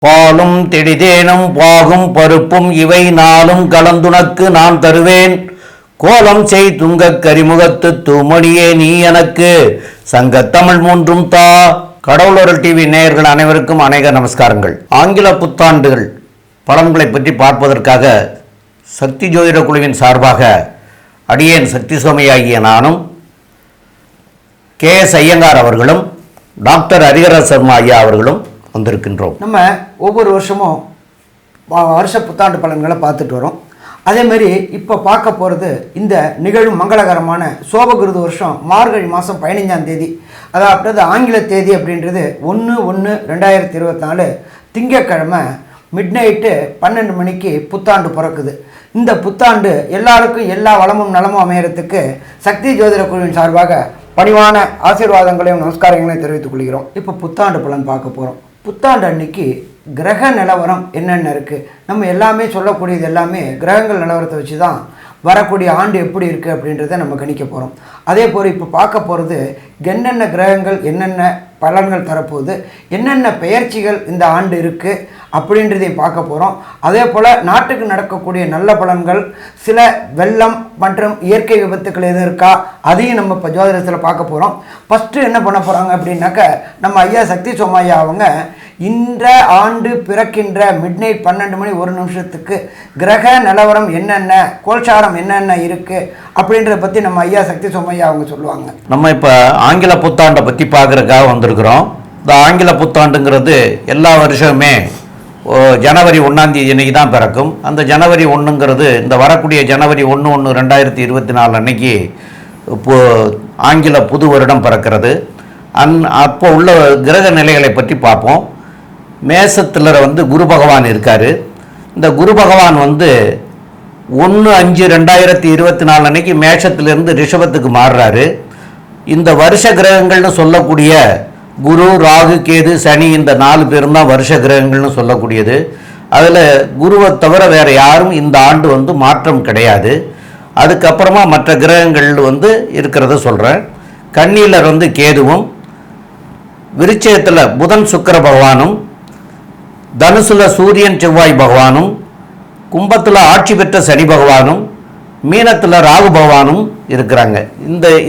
பாலும் திடிதேனும் பாகும் பருப்பும் இவை நாளும் கலந்துனக்கு நான் தருவேன். கோலம் செய் துங்கக் கரிமுகத்து தூமணியே நீ எனக்கு சங்கத்தமிழ் மூன்றும் தா. கடவுளர் டிவி நேயர்கள் அனைவருக்கும் அநேக நமஸ்காரங்கள். ஆங்கில புத்தாண்டுகள் பலன்களை பற்றி பார்ப்பதற்காக சக்தி ஜோதிட குழுவின் சார்பாக அடியேன் சக்தி சோமையாகிய நானும் KS ஐயங்கார் அவர்களும் டாக்டர் ஹரிஹர சர்மா ஐயா அவர்களும் வந்திருக்கின்றோம். நம்ம ஒவ்வொரு வருஷமும் வருஷ புத்தாண்டு பலன்களை பார்த்துட்டு வரோம். அதேமாரி இப்போ பார்க்க போகிறது இந்த நிகழும் மங்களகரமான சோபகிருது வருஷம் மார்கழி மாதம் 15ஆம் தேதி, அதாவது ஆங்கில தேதி அப்படின்றது 1/1/2024 திங்கட்கிழமை மிட்நைட்டு 12 மணிக்கு புத்தாண்டு பிறக்குது. இந்த புத்தாண்டு எல்லாருக்கும் எல்லா வளமும் நலமும் அமையறதுக்கு சக்தி ஜோதிட குழுவின் சார்பாக பணிவான ஆசீர்வாதங்களையும் நமஸ்காரங்களையும் தெரிவித்துக் கொள்கிறோம். இப்போ புத்தாண்டு பலன் பார்க்க போகிறோம். புத்தாண்டு அன்னைக்கு கிரக நிலவரம் என்னென்ன இருக்குது, நம்ம எல்லாமே சொல்லக்கூடியது எல்லாமே கிரகங்கள் நிலவரத்தை வச்சு தான் வரக்கூடிய ஆண்டு எப்படி இருக்குது அப்படின்றத நம்ம கணிக்க போகிறோம். அதே போல் இப்போ பார்க்க போகிறது என்னென்ன கிரகங்கள் என்னென்ன பலன்கள் தரப்போகுது, என்னென்ன பெயர்ச்சிகள் இந்த ஆண்டு இருக்குது அப்படின்றதையும் பார்க்க போகிறோம். அதே போல் நாட்டுக்கு நடக்கக்கூடிய நல்ல பலன்கள், சில வெள்ளம் மற்றும் இயற்கை விபத்துக்கள் எதுவும் இருக்கா அதையும் நம்ம இப்போ ஜோதிடத்தில் பார்க்க போகிறோம். ஃபஸ்ட்டு என்ன பண்ண போகிறாங்க அப்படின்னாக்க நம்ம ஐயா சக்தி சோமையா அவங்க இந்த ஆண்டு பிறக்கின்ற மிட்நைட் 12 மணி 1 நிமிஷத்துக்கு கிரக நிலவரம் என்னென்ன, கோல்சாரம் என்னென்ன இருக்குது அப்படின்றத பற்றி நம்ம ஐயா சக்தி சோமையா அவங்க சொல்லுவாங்க. நம்ம இப்போ ஆங்கில புத்தாண்டை பற்றி பார்க்குறதுக்காக வந்திருக்கிறோம். இந்த ஆங்கில புத்தாண்டுங்கிறது எல்லா வருஷமே ஜனவரி 1ஆம் தேதி அன்னைக்கு தான் பிறக்கும். அந்த ஜனவரி 1ங்கிறது இந்த வரக்கூடிய ஜனவரி 1/1/2024 அன்னைக்கு ஆங்கில புது வருடம் பிறக்கிறது. அப்போ உள்ள கிரக நிலைகளை பற்றி பார்ப்போம். மேசத்தில் குரு பகவான் இருக்கார். இந்த குரு பகவான் 1/5/2024 அன்னைக்கு மேஷத்திலிருந்து ரிஷபத்துக்கு மாறுறாரு. இந்த வருஷ கிரகங்கள்னு சொல்லக்கூடிய குரு, ராகு, கேது, சனி இந்த 4 பேரும் தான் வருஷ கிரகங்கள்னு சொல்லக்கூடியது. அதில் குருவை தவிர வேறு யாரும் இந்த ஆண்டு மாற்றம் கிடையாது. அதுக்கப்புறமா மற்ற கிரகங்கள் இருக்கிறத சொல்கிறேன். கன்னியில் கேதுவும், விருச்சிகத்தில் புதன் சுக்கிர பகவானும், தனுசுல சூரியன் செவ்வாய் பகவானும், கும்பத்தில் ஆட்சி பெற்ற சனி பகவானும், மீனத்தில் ராகு பகவானும் இருக்கிறாங்க.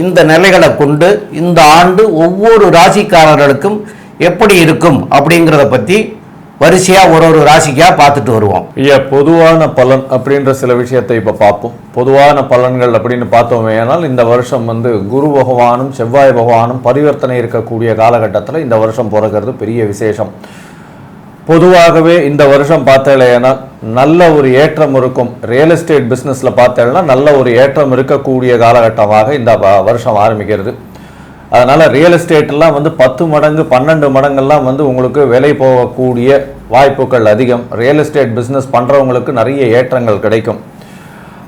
இந்த நிலைகளை கொண்டு இந்த ஆண்டு ஒவ்வொரு ராசிக்காரர்களுக்கும் எப்படி இருக்கும் அப்படிங்கிறத பற்றி வரிசையாக ஒரு ராசிக்காக பார்த்துட்டு வருவோம். பொதுவான பலன் அப்படின்ற சில விஷயத்தை இப்போ பார்ப்போம். பொதுவான பலன்கள் அப்படின்னு பார்த்தோமே ஆனால் இந்த வருஷம் குரு பகவானும் செவ்வாய் பகவானும் பரிவர்த்தனை இருக்கக்கூடிய காலகட்டத்தில் இந்த வருஷம் பிறக்கிறது பெரிய விசேஷம். பொதுவாகவே இந்த வருஷம் பார்த்தேன்னா நல்ல ஒரு ஏற்றம் இருக்கும். ரியல் எஸ்டேட் பிஸ்னஸில் பார்த்தேன்னா நல்ல ஒரு ஏற்றம் இருக்கக்கூடிய காலகட்டமாக இந்த வருஷம் ஆரம்பிக்கிறது. அதனால் ரியல் எஸ்டேட்லாம் 10 மடங்கு 12 மடங்கெல்லாம் உங்களுக்கு விலை போகக்கூடிய வாய்ப்புகள் அதிகம். ரியல் எஸ்டேட் பிஸ்னஸ் பண்ணுறவங்களுக்கு நிறைய ஏற்றங்கள் கிடைக்கும்.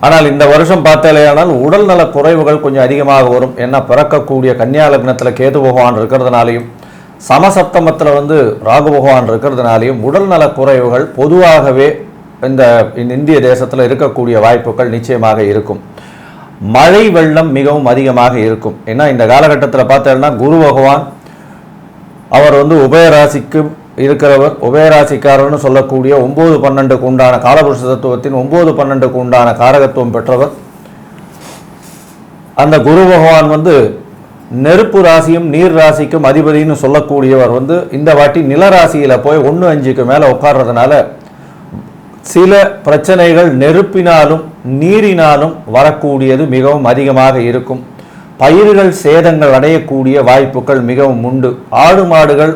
ஆனால் இந்த வருஷம் பார்த்தேனால் உடல் நல குறைவுகள் கொஞ்சம் அதிகமாக வரும். ஏன்னா பிறக்கக்கூடிய கன்னியா லக்னத்தில் கேது பகவான் இருக்கிறதுனாலையும் சமசப்தமத்தில் ராகு பகவான் இருக்கிறதுனாலையும் உடல் நல குறைவுகள் பொதுவாகவே இந்த இந்திய தேசத்தில் இருக்கக்கூடிய வாய்ப்புகள் நிச்சயமாக இருக்கும். மழை வெள்ளம் மிகவும் அதிகமாக இருக்கும். ஏன்னா இந்த காலகட்டத்தில் பார்த்தோம்னா குரு பகவான் அவர் உபயராசிக்கு இருக்கிறவர், உபயராசிக்காரர்னு சொல்லக்கூடிய 9-12க்கு உண்டான காலபுருஷ தத்துவத்தின் 9-12க்கு உண்டான காரகத்துவம் பெற்றவர். அந்த குரு பகவான் நெருப்பு ராசியும் நீர் ராசிக்கும் அதிபதினு சொல்லக்கூடியவர் இந்த வாட்டி நிலராசியில் போய் 1/5க்கு மேலே உட்கார்றதுனால சில பிரச்சனைகள் நெருப்பினாலும் நீரினாலும் வரக்கூடியது மிகவும் அதிகமாக இருக்கும். பயிர்கள் சேதங்கள் அடையக்கூடிய வாய்ப்புகள் மிகவும் உண்டு. ஆடு மாடுகள்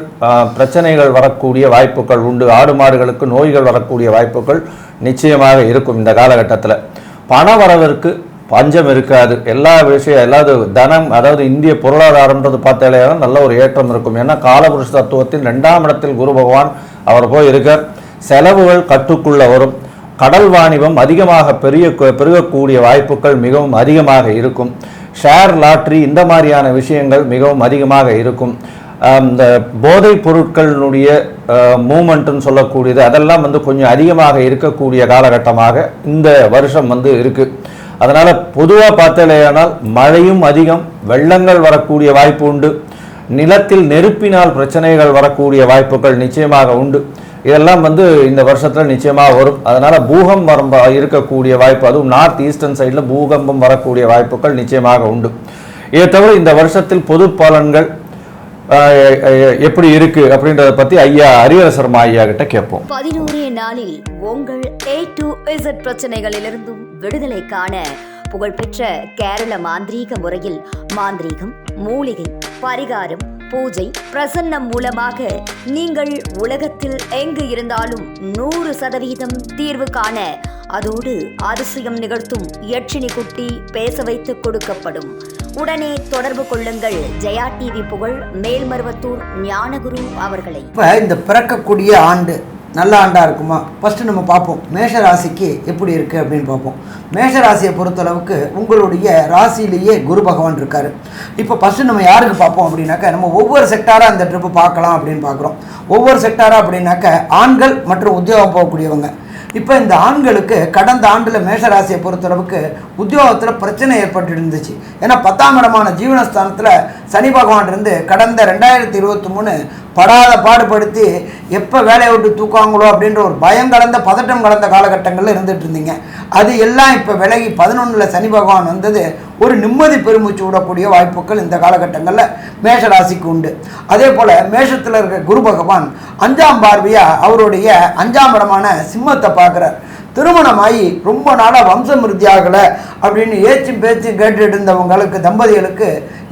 பிரச்சனைகள் வரக்கூடிய வாய்ப்புகள் உண்டு. ஆடு மாடுகளுக்கு நோய்கள் வரக்கூடிய வாய்ப்புகள் நிச்சயமாக இருக்கும். இந்த காலகட்டத்தில் பண வரவிற்கு பஞ்சம் இருக்காது. எல்லா விஷயம் தனம், அதாவது இந்திய பொருளாதாரம்ன்றது பார்த்தாலேனா நல்ல ஒரு ஏற்றம் இருக்கும். ஏன்னா காலபுருஷ தத்துவத்தின் 2ஆம் இடத்தில் குரு பகவான் அவர் போய் இருக்கார். செலவுகள் கட்டுக்குள்ள வரும். கடல் வாணிபம் அதிகமாக பெருகக்கூடிய வாய்ப்புகள் மிகவும் அதிகமாக இருக்கும். ஷேர், லாட்ரி இந்த மாதிரியான விஷயங்கள் மிகவும் அதிகமாக இருக்கும். இந்த போதைப் பொருட்களினுடைய மூமெண்ட்டுன்னு சொல்லக்கூடியது அதெல்லாம் கொஞ்சம் அதிகமாக இருக்கக்கூடிய காலகட்டமாக இந்த வருஷம் இருக்குது. அதனால் பொதுவாக பார்த்தேனால் மழையும் அதிகம், வெள்ளங்கள் வரக்கூடிய வாய்ப்பு உண்டு. நிலத்தில் நெருப்பினால் பிரச்சனைகள் வரக்கூடிய வாய்ப்புகள் நிச்சயமாக உண்டு. இதெல்லாம் வந்து இந்த வருஷத்துல நிச்சயமா வரும். அதனால பூகம்பம் இருக்கக்கூடிய வாய்ப்பு, அதுவும் நார்த் ஈஸ்டர்ன் சைடில் பூகம்பம் வரக்கூடிய வாய்ப்புகள் நிச்சயமாக உண்டு. இதை தவிர இந்த வருஷத்தில் பொது பலன்கள் எப்படி இருக்கு அப்படின்றத பத்தி ஐயா ஹரிஹர ஐயா கிட்ட கேட்போம். 11 நாளில் உங்கள் A to Z பிரச்சனைகளிலிருந்தும் விடுதலை காண புகழ்பெற்ற கேரள மாந்திரீக முறையில் மாந்திரீகம், மூலிகை, பரிகாரம், பூஜை, பிரசன்னம் மூலமாக நீங்கள் உலகத்தில் எங்கு இருந்தாலும் 100% தீர்வு காண அதோடு அதிசயம் நிகழ்த்தும் யட்சினி குட்டி பேச வைத்து கொடுக்கப்படும். உடனே தொடர்பு கொள்ளுங்கள் ஜெயா டிவி புகழ் மேல்மருவத்தூர் ஞானகுரு அவர்களை. இப்போ இந்த பிறக்கக்கூடிய ஆண்டு நல்ல ஆண்டாக இருக்குமா? ஃபஸ்ட்டு நம்ம பார்ப்போம் மேஷ ராசிக்கு எப்படி இருக்குது அப்படின்னு பார்ப்போம். மேஷ ராசியை பொறுத்தளவுக்கு உங்களுடைய ராசியிலேயே குரு பகவான் இருக்கார். இப்போ ஃபஸ்ட்டு நம்ம யாருக்கு பார்ப்போம் அப்படின்னாக்கா, நம்ம ஒவ்வொரு செக்டாராக அந்த ட்ரிப்பு பார்க்கலாம் அப்படின்னு பார்க்குறோம். ஒவ்வொரு செக்டாராக அப்படின்னாக்க ஆண்கள் மற்றும் உத்தியோகம் போகக்கூடியவங்க. இப்போ இந்த ஆண்களுக்கு கடந்த ஆண்டில் மேஷராசியை பொறுத்தளவுக்கு உத்தியோகத்தில் பிரச்சனை ஏற்பட்டு இருந்துச்சு. ஏன்னா 10ஆம் இடமான ஜீவனஸ்தானத்தில் சனி பகவான் இருந்து கடந்த 2023 படாத பாடுபடுத்தி எப்போ வேலையை விட்டு தூக்குவாங்களோ அப்படின்ற ஒரு பயம் கலந்த பதட்டம் கலந்த காலகட்டங்களில் இருந்துகிட்டு இருந்தீங்க. அது எல்லாம் இப்போ விலகி 11ல் சனி பகவான் வந்தது ஒரு நிம்மதி பெருமூச்சு விடக்கூடிய வாய்ப்புகள் இந்த காலகட்டங்களில் மேஷ ராசிக்கு உண்டு. அதே போல் மேஷத்தில் இருக்கிற குரு பகவான் 5ஆம் பார்வையாக அவருடைய 5ஆம் இடமான சிம்மத்தை பார்க்குறார். திருமணமாகி ரொம்ப நாளாக வம்சமிருத்தி ஆகலை அப்படின்னு ஏச்சும் பேச்சும் கேட்டுட்டு இருந்தவங்களுக்கு, தம்பதிகளுக்கு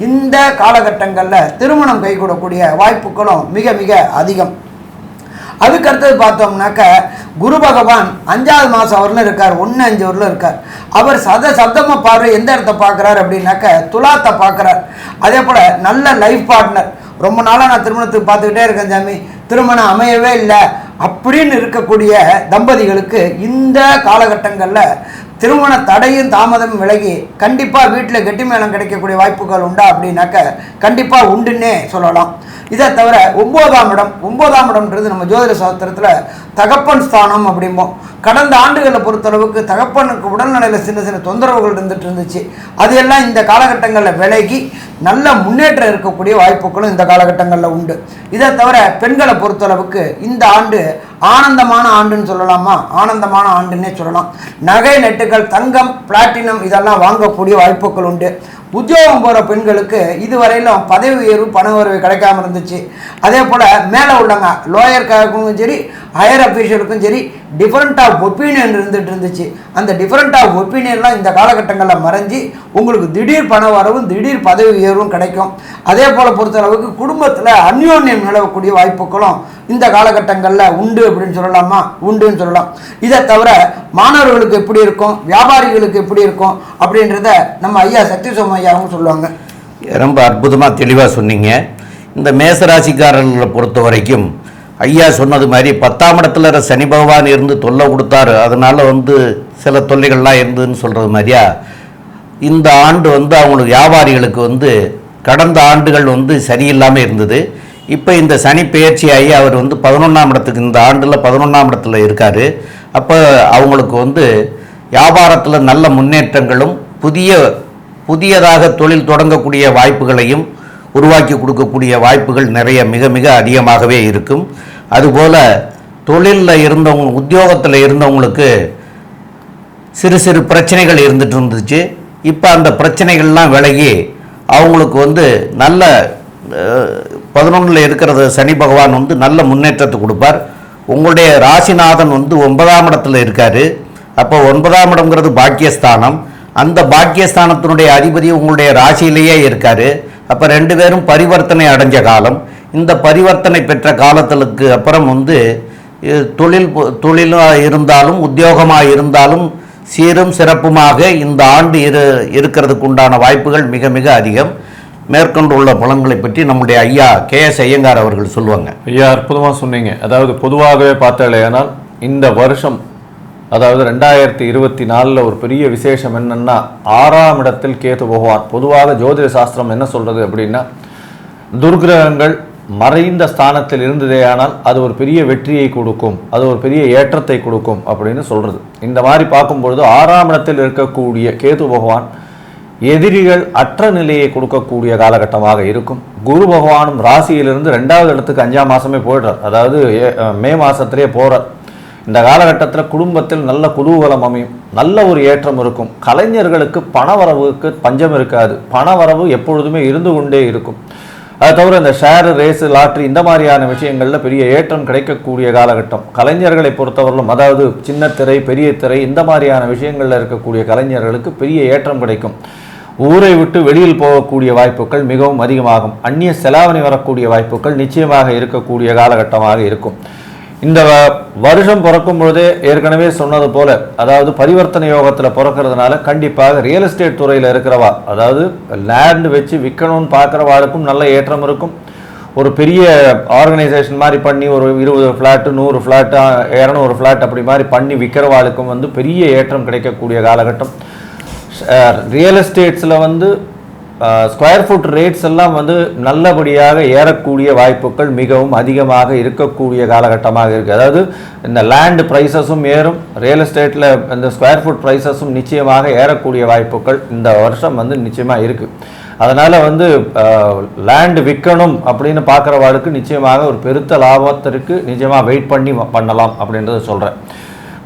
இந்த காலகட்டங்களில் திருமணம் கைகூடக்கூடிய வாய்ப்புகளும் மிக மிக அதிகம். அதுக்கு அடுத்தது பார்த்தோம்னாக்க குரு பகவான் 5ஆவது மாதம் அவரில் இருக்கார், 1-5 வரலும் இருக்கார். அவர் சப்தமாக பார்வை எந்த இடத்த பார்க்குறார் அப்படின்னாக்க துலாத்தை பார்க்குறார். அதே போல் நல்ல லைஃப் பார்ட்னர், ரொம்ப நாளாக நான் திருமணத்துக்கு பார்த்துக்கிட்டே இருக்கேன் சாமி, திருமணம் அமையவே இல்லை அப்படின்னு இருக்கக்கூடிய தம்பதிகளுக்கு இந்த காலகட்டங்களில் திருமண தடையும் தாமதமும் விலகி கண்டிப்பாக வீட்டில் கெட்டி மேளம் கிடைக்கக்கூடிய வாய்ப்புகள் உண்டா அப்படின்னாக்க கண்டிப்பாக உண்டுன்னே சொல்லலாம். இதை தவிர 9ஆம் இடம்ன்றது நம்ம ஜோதிட சாஸ்திரத்தில் தகப்பன் ஸ்தானம் அப்படிம்போம். கடந்த ஆண்டுகளை பொறுத்தளவுக்கு தகப்பனுக்கு உடல்நிலையில் சின்ன சின்ன தொந்தரவுகள் இருந்துச்சு. அது எல்லாம் இந்த காலகட்டங்களில் விலகி நல்ல முன்னேற்றம் இருக்கக்கூடிய வாய்ப்புகளும் இந்த காலகட்டங்களில் உண்டு. இதை தவிர பெண்களை பொறுத்தளவுக்கு இந்த ஆண்டு ஆனந்தமான ஆண்டுன்னு சொல்லலாமா? ஆனந்தமான ஆண்டுன்னே சொல்லலாம். நகை நெட்டுகள், தங்கம், பிளாட்டினம் இதெல்லாம் வாங்கக்கூடிய வாய்ப்புகள் உண்டு. உத்தியோகம் போகிற பெண்களுக்கு இதுவரையிலும் பதவி உயர்வு, பண உயர்வு கிடைக்காம இருந்துச்சு. அதே போல் மேலே உள்ளவங்க லோயருக்கும் சரி, ஹையர் அஃபீஷியலுக்கும் சரி டிஃப்ரெண்ட் ஆஃப் ஒப்பீனியன் இருந்துச்சு. அந்த டிஃப்ரெண்ட் ஆஃப் ஒப்பீனியன்லாம் இந்த காலகட்டங்களில் மறைஞ்சி உங்களுக்கு திடீர் பண வரவும் திடீர் பதவி உயர்வும் கிடைக்கும். அதே போல் பொறுத்தளவுக்கு குடும்பத்தில் அந்யோன்யம் நிலவக்கூடிய வாய்ப்புகளும் இந்த காலகட்டங்களில் உண்டு அப்படின்னு சொல்லலாமா? உண்டுன்னு சொல்லலாம். இதை தவிர மாணவர்களுக்கு எப்படி இருக்கும், வியாபாரிகளுக்கு எப்படி இருக்கும் அப்படின்றத நம்ம ஐயா சக்தி சோமையாவும் சொல்லுவாங்க. ரொம்ப அற்புதமாக தெளிவாக சொன்னீங்க. இந்த மேசராசிக்காரர்களை பொறுத்த வரைக்கும் ஐயா சொன்னது மாதிரி 10ஆம் இடத்துல சனி பகவான் இருந்து தொல்லை கொடுத்தாரு, அதனால் சில தொல்லைகள்லாம் இருந்ததுன்னு சொல்கிறது மாதிரியா இந்த ஆண்டு அவங்களுக்கு வியாபாரிகளுக்கு கடந்த ஆண்டுகள் சரியில்லாமல் இருந்தது. இப்போ இந்த சனி பெயர்ச்சியாகி அவர் 11ஆம் இடத்துக்கு இந்த ஆண்டில் 11ஆம் இடத்துல இருக்கார். அப்போ அவங்களுக்கு வியாபாரத்தில் நல்ல முன்னேற்றங்களும் புதியதாக தொழில் தொடங்கக்கூடிய வாய்ப்புகளையும் உருவாக்கி கொடுக்கக்கூடிய வாய்ப்புகள் நிறைய மிக மிக அதிகமாகவே இருக்கும். அதுபோல் தொழிலில் இருந்தவங்க, உத்தியோகத்தில் இருந்தவங்களுக்கு சிறு சிறு பிரச்சனைகள் இருந்துட்டு இருந்துச்சு. இப்போ அந்த பிரச்சனைகள்லாம் விலகி அவங்களுக்கு நல்ல 11ல் இருக்கிறது சனி பகவான் நல்ல முன்னேற்றத்தை கொடுப்பார். உங்களுடைய ராசிநாதன் 9ஆம் இடத்துல இருக்கார். அப்போ 9ஆம் இடம்ங்கிறது பாக்கியஸ்தானம். அந்த பாக்கியஸ்தானத்தினுடைய அதிபதி உங்களுடைய ராசியிலேயே இருக்கார். அப்போ 2 பேரும் பரிவர்த்தனை அடைஞ்ச காலம். இந்த பரிவர்த்தனை பெற்ற காலத்திற்கு அப்புறம் தொழிலாக இருந்தாலும் உத்தியோகமாக இருந்தாலும் சீரும் சிறப்புமாக இந்த ஆண்டு இருக்கிறதுக்கு உண்டான வாய்ப்புகள் மிக மிக அதிகம். மேற்கொண்டுள்ள பலன்களை பற்றி நம்முடைய ஐயா KS ஐயங்கார் அவர்கள் சொல்லுவாங்க. ஐயா அற்புதமாக சொன்னீங்க. அதாவது பொதுவாகவே பார்த்தாலேயானால் இந்த வருஷம், அதாவது 2024 ஒரு பெரிய விசேஷம் என்னன்னா 6ஆம் இடத்தில் கேது பகவான். பொதுவாக ஜோதிட சாஸ்திரம் என்ன சொல்றது அப்படின்னா, துர்கிரகங்கள் மறைந்த ஸ்தானத்தில் இருந்ததேயானால் அது ஒரு பெரிய வெற்றியை கொடுக்கும், அது ஒரு பெரிய ஏற்றத்தை கொடுக்கும் அப்படின்னு சொல்றது. இந்த மாதிரி பார்க்கும்பொழுது 6ஆம் இடத்தில் இருக்கக்கூடிய கேது பகவான் எதிரிகள் அற்ற நிலையை கொடுக்கக்கூடிய காலகட்டமாக இருக்கும். குரு பகவானும் ராசியிலிருந்து 2வது இடத்துக்கு 5ஆம் மாதமே போயிடுறார், அதாவது மே மாதத்திலே போகிறார். இந்த காலகட்டத்தில் குடும்பத்தில் நல்ல குதூகலம் அமையும், நல்ல ஒரு ஏற்றம் இருக்கும். கலைஞர்களுக்கு பணவரவுக்கு பஞ்சம் இருக்காது, பணவரவு எப்பொழுதுமே இருந்து கொண்டே இருக்கும். அது தவிர இந்த ஷேர், ரேஸு, லாட்ரி இந்த மாதிரியான விஷயங்களில் பெரிய ஏற்றம் கிடைக்கக்கூடிய காலகட்டம். கலைஞர்களை பொறுத்தவரையிலும், அதாவது சின்ன திரை, பெரிய திரை இந்த மாதிரியான விஷயங்களில் இருக்கக்கூடிய கலைஞர்களுக்கு பெரிய ஏற்றம் கிடைக்கும். ஊரை விட்டு வெளியில் போகக்கூடிய வாய்ப்புகள் மிகவும் அதிகமாகும். அந்நிய செலாவணி வரக்கூடிய வாய்ப்புகள் நிச்சயமாக இருக்கக்கூடிய காலகட்டமாக இருக்கும். இந்த வருஷம் பிறக்கும் பொழுதே ஏற்கனவே சொன்னது போல, அதாவது பரிவர்த்தனை யோகத்தில் பிறக்கிறதுனால கண்டிப்பாக ரியல் எஸ்டேட் துறையில் இருக்கிறவா, அதாவது லேண்ட் வச்சு விற்கணும்னு பார்க்குறவாளுக்கும் நல்ல ஏற்றம் இருக்கும். ஒரு பெரிய ஆர்கனைசேஷன் மாதிரி பண்ணி ஒரு 20 ஃப்ளாட்டு, 100 ஃப்ளாட்டு, 200 ஃப்ளாட் அப்படி மாதிரி பண்ணி விற்கிறவாளுக்கும் பெரிய ஏற்றம் கிடைக்கக்கூடிய காலகட்டம். ரியல் எஸ்டேட்ஸில் ஸ்கொயர் ஃபுட் ரேட்ஸ் எல்லாம் நல்லபடியாக ஏறக்கூடிய வாய்ப்புகள் மிகவும் அதிகமாக இருக்கக்கூடிய காலகட்டமாக இருக்குது. அதாவது இந்த லேண்ட் ப்ரைஸஸும் ஏறும், ரியல் எஸ்டேட்டில் இந்த ஸ்கொயர் ஃபுட் ப்ரைஸஸும் நிச்சயமாக ஏறக்கூடிய வாய்ப்புகள் இந்த வருஷம் நிச்சயமாக இருக்குது. அதனால் லேண்டு விற்கணும் அப்படின்னு பார்க்குறவாளுக்கு நிச்சயமாக ஒரு பெருத்த லாபத்திற்கு நிச்சயமாக வெயிட் பண்ணலாம் அப்படின்றத சொல்கிறேன்.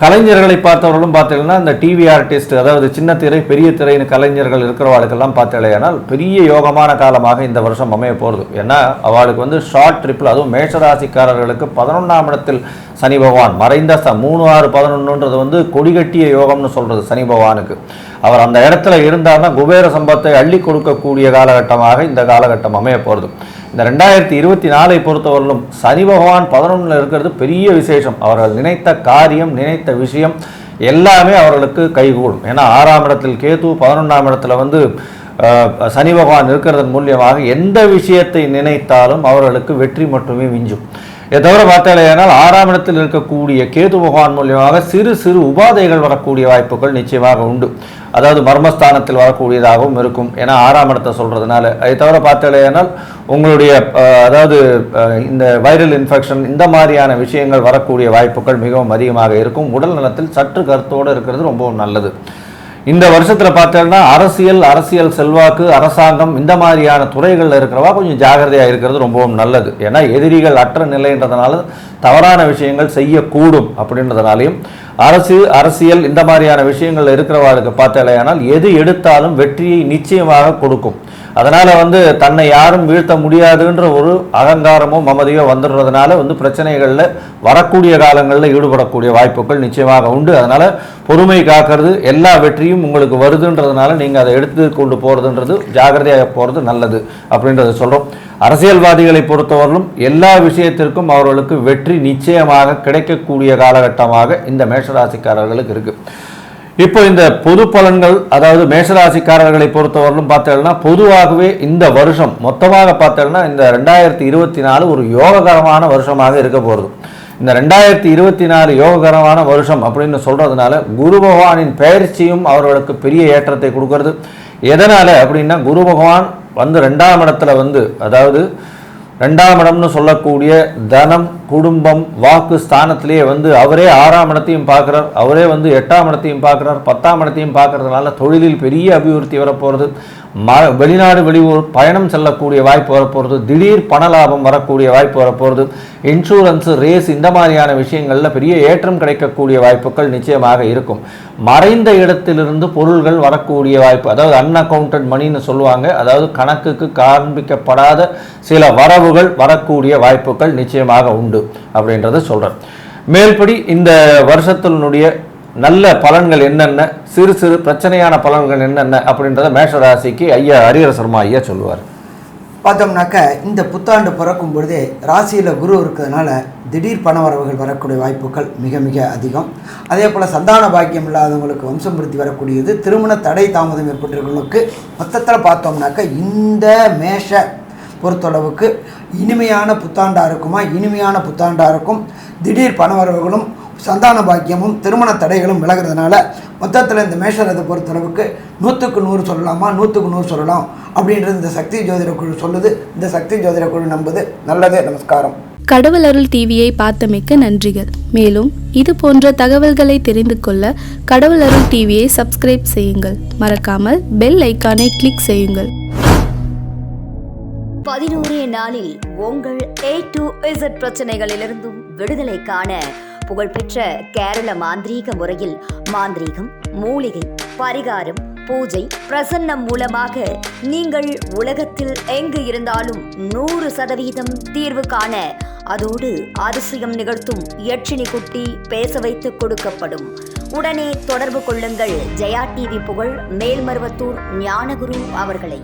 கலைஞர்களை பார்த்தவர்களும் பார்த்தீங்கன்னா இந்த டிவி ஆர்டிஸ்ட், அதாவது சின்ன திரை, பெரிய திரைன்னு கலைஞர்கள் இருக்கிறவாளுக்கெல்லாம் பார்த்தீங்கன்னா பெரிய யோகமான காலமாக இந்த வருஷம் அமைய போகிறது. ஏன்னா அவளுக்கு ஷார்ட் ட்ரிப்பில், அதுவும் மேஷராசிக்காரர்களுக்கு 11ஆம் இடத்தில் சனி பகவான் மறைந்த 3, 6, 11ன்றது கொடிகட்டிய யோகம்னு சொல்கிறது சனி பகவானுக்கு. அவர் அந்த இடத்துல இருந்தார்னா குபேர சம்பத்தை அள்ளி கொடுக்கக்கூடிய காலகட்டமாக இந்த காலகட்டம் அமைய போகிறது. இந்த 2024 பொறுத்தவரையிலும் சனி பகவான் 11ல் இருக்கிறது பெரிய விசேஷம். அவர்கள் நினைத்த காரியம், நினைத்த விஷயம் எல்லாமே அவர்களுக்கு கைகூடும். ஏன்னா 6ஆம் இடத்தில் கேது, 11ஆம் இடத்துல சனி பகவான் இருக்கிறதன் மூலியமாக எந்த விஷயத்தை நினைத்தாலும் அவர்களுக்கு வெற்றி மட்டுமே விஞ்சும். இதை தவிர பார்த்தாலேனால் 6ஆம் இடத்தில் இருக்கக்கூடிய கேது பகவான் மூலியமாக சிறு சிறு உபாதைகள் வரக்கூடிய வாய்ப்புகள் நிச்சயமாக உண்டு. அதாவது மர்மஸ்தானத்தில் வரக்கூடியதாகவும் இருக்கும், ஏன்னா 6ஆம் இடத்தை சொல்கிறதுனால. அதை தவிர பார்த்தாலேனால் உங்களுடைய அதாவது இந்த வைரல் இன்ஃபெக்ஷன் இந்த மாதிரியான விஷயங்கள் வரக்கூடிய வாய்ப்புகள் மிகவும் அதிகமாக இருக்கும். உடல் நலத்தில் சற்று கருத்தோடு இருக்கிறது ரொம்பவும் நல்லது. இந்த வருஷத்தில் பார்த்தோம்னா அரசியல் செல்வாக்கு, அரசாங்கம் இந்த மாதிரியான துறைகளில் இருக்கிறவா கொஞ்சம் ஜாகிரதையாக இருக்கிறது ரொம்பவும் நல்லது. ஏன்னா எதிரிகள் அற்ற நிலைன்றதுனால தவறான விஷயங்கள் செய்யக்கூடும் அப்படின்றதுனாலையும் அரசியல் இந்த மாதிரியான விஷயங்கள் இருக்கிறவாளுக்கு பார்த்தாலேயானால் எது எடுத்தாலும் வெற்றியை நிச்சயமாக கொடுக்கும். அதனால் தன்னை யாரும் வீழ்த்த முடியாதுன்ற ஒரு அகங்காரமோ மமதையோ வந்துடுறதுனால பிரச்சனைகளில் வரக்கூடிய காலங்களில் ஈடுபடக்கூடிய வாய்ப்புகள் நிச்சயமாக உண்டு. அதனால் பொறுமை காக்கிறது, எல்லா வெற்றியும் உங்களுக்கு வருதுன்றதுனால நீங்கள் அதை எடுத்து கொண்டு போகிறதுன்றது ஜாகிரதையாக போகிறது நல்லது அப்படின்றத சொல்கிறோம். அரசியல்வாதிகளை பொறுத்தவரையிலும் எல்லா விஷயத்திற்கும் அவர்களுக்கு வெற்றி நிச்சயமாக கிடைக்கக்கூடிய காலகட்டமாக இந்த மேஷராசிக்காரர்களுக்கு இருக்குது. இப்போ இந்த பொது பலன்கள், அதாவது மேஷராசிக்காரர்களை பொறுத்தவரையிலும் பார்த்தோம்னா பொதுவாகவே இந்த வருஷம் மொத்தமாக பார்த்தோம்னா இந்த 2024 ஒரு யோககரமான வருஷமாக இருக்க போகிறது. இந்த 2024 யோககரமான வருஷம் அப்படின்னு சொல்கிறதுனால குரு பகவானின் பெயர்ச்சியும் அவர்களுக்கு பெரிய ஏற்றத்தை கொடுக்கறது. எதனால் அப்படின்னா குரு பகவான் 2ஆம் இடத்துல அதாவது 2ஆம் இடம்னு சொல்லக்கூடிய தனம், குடும்பம், வாக்கு ஸ்தானத்திலேயே அவரே 6ஆம் இடத்தையும் பார்க்குறார், அவரே 8ஆம் இடத்தையும் பார்க்குறார், 10ஆம் இடத்தையும் பார்க்கறதுனால தொழிலில் பெரிய அபிவிருத்தி வரப்போகிறது. வெளிநாடு வெளியூர் பயணம் செல்லக்கூடிய வாய்ப்பு வரப்போகிறது. திடீர் பண லாபம் வரக்கூடிய வாய்ப்பு வரப்போகிறது. இன்சூரன்ஸு, ரேஸ் இந்த மாதிரியான விஷயங்களில் பெரிய ஏற்றம் கிடைக்கக்கூடிய வாய்ப்புகள் நிச்சயமாக இருக்கும். மறைந்த இடத்திலிருந்து பொருள்கள் வரக்கூடிய வாய்ப்பு, அதாவது அன்அக்கவுண்டட் மணின்னு சொல்லுவாங்க, அதாவது கணக்குக்கு காண்பிக்கப்படாத சில வரவுகள் வரக்கூடிய வாய்ப்புகள் நிச்சயமாக உண்டு அப்படின்றத சொல்கிறேன். மேல்படி இந்த வருஷத்தினுடைய நல்ல பலன்கள் என்னென்ன, சிறு சிறு பிரச்சனையான பலன்கள் என்னென்ன அப்படின்றத மேஷராசிக்கு ஐயா ஹரிஹர சர்மா ஐயா சொல்லுவார். பார்த்தோம்னாக்க இந்த புத்தாண்டு பிறக்கும் பொழுதே ராசியில் குரு இருக்கிறதுனால திடீர் பண வரவுகள் வரக்கூடிய வாய்ப்புகள் மிக மிக அதிகம். அதே போல் சந்தான பாக்கியம் இல்லாதவங்களுக்கு வம்சமிருத்தி வரக்கூடியது, திருமண தடை தாமதம் ஏற்பட்டவர்களுக்கு மொத்தத்தில் பார்த்தோம்னாக்க இந்த மேஷ பொறுத்தளவுக்கு இனிமையான புத்தாண்டாக இருக்குமா, இனிமையான புத்தாண்டாக இருக்கும். திடீர் பண வரவுகளும் சந்தான பாக்கியமும் திருமண தடைகளும் விலகிறதுனால மொத்தத்தில் இந்த மேஷரத்தை பொறுத்தளவுக்கு 100க்கு 100 சொல்லலாமா, 100க்கு 100 சொல்லலாம் அப்படின்றது இந்த சக்தி ஜோதிட குழு சொல்லுது. இந்த சக்தி ஜோதிட குழு நம்புது. நல்லது. நமஸ்காரம். கடவுள் அருள் டிவியை பார்த்தமைக்கு நன்றிகள். மேலும் இது போன்ற தகவல்களை தெரிந்து கொள்ள கடவுள் அருள் டிவியை சப்ஸ்கிரைப் செய்யுங்கள். மறக்காமல் பெல் ஐக்கானை கிளிக் செய்யுங்கள். 11 நாளில் உங்கள் A to Z பிரச்சனைகளிலிருந்தும் விடுதலை காண புகழ்பெற்ற கேரள மாந்திரீக முறையில் மாந்திரீகம், மூலிகை, பரிகாரம், பூஜை, பிரசன்னம் மூலமாக நீங்கள் உலகத்தில் எங்கு இருந்தாலும் 100% தீர்வு காண, அதோடு அதிசயம் நிகழ்த்தும் யட்சினி குட்டி பேச வைத்து கொடுக்கப்படும். உடனே தொடர்பு கொள்ளுங்கள் ஜெயா டிவி புகழ் மேல்மருவத்தூர் ஞானகுரு அவர்களை.